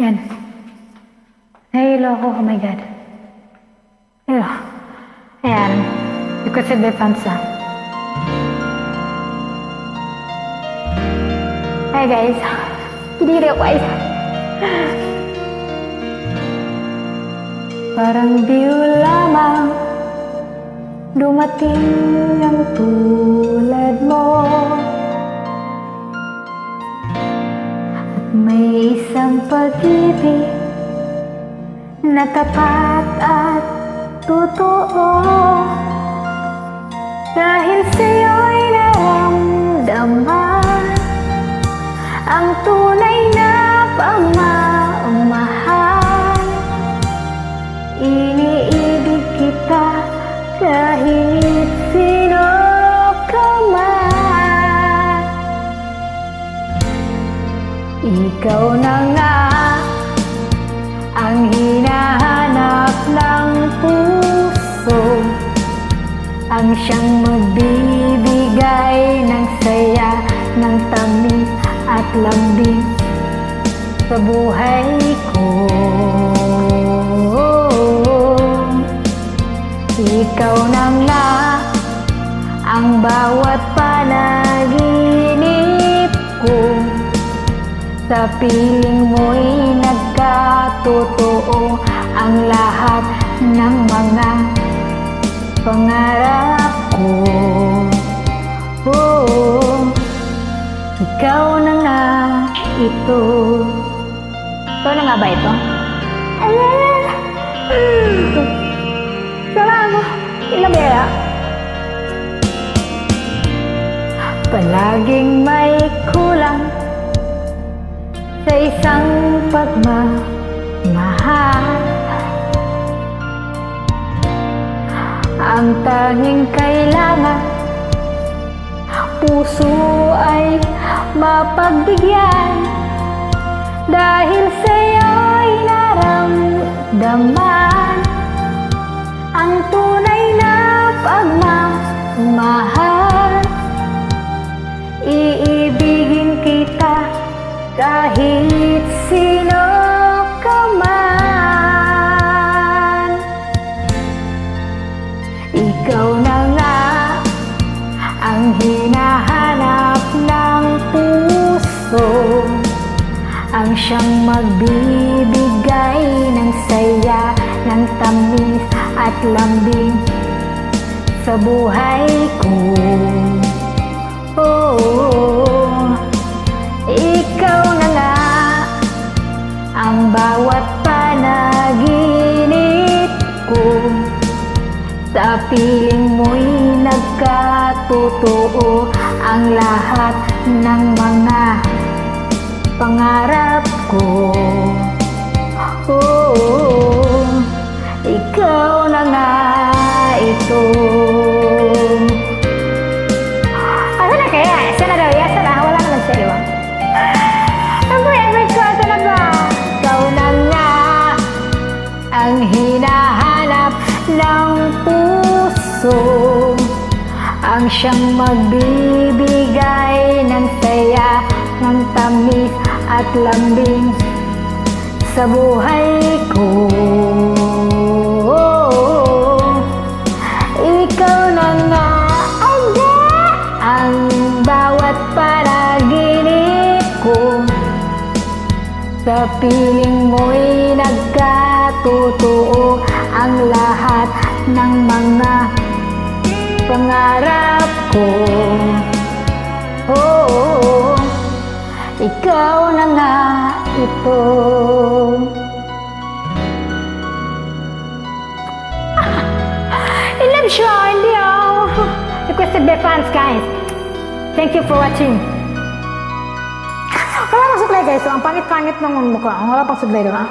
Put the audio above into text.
God. Nahihilo ako. Oh my God. Nahihilo. Ayan. Requested by fans ah. Hi guys. Hindi request. Parang biyo lamang dumating ang tulad mo. At may isang pag-ibig na tapat at totoo. Dahil sa'yo'y naramdaman ang tunay na pagmamahal. Iniibig kita kahit sino ka man. Ikaw na nga ang hinahanap ng puso, ang siyang magbibigay ng saya, ng tamis at lambing sa buhay ko. Ikaw na nga ang bawat panaginip ko, sa piling mo'y nagkatotoo ang lahat ng mga pangarap ko. Ikaw na nga ito. Ikaw na nga ba ito? Salamat. Ilabera. Palaging may kulang sa isang pagmamahal. Ang tanging kailangan puso ay mapagbigyan, dahil sa'yo'y naramdaman ang tunay na pagmamahal. Iibigin kita kahit sino ka man. Ikaw na nga ang hinahanap ng puso, ang siyang magbibigay ng saya, ng tamis at lambing sa buhay ko. Ikaw na nga ang bawat panaginip ko, sa piling mo'y nagkatotoo ang lahat ng mga pangarap ko. Ikaw na nga ito. Asa na kaya? Asa na daw? Asa na? Wala naman siya iwan. Ang favorite ko, asa na ba? Ikaw na nga ang hinahanap ng puso, ang siyang magbibigay ng saya, ng tamis at lambing sa buhay ko. Ikaw na nga ang bawat panaginip ko, sa piling mo'y nagkatotoo ang lahat ng mga pangarap ko. Ikaw na nga ito. I love you, hindi requested by fans, guys. Thank you for watching. Wala pang supply, guys. So, ang pangit-pangit ng mukha. Wala pang supply, diba?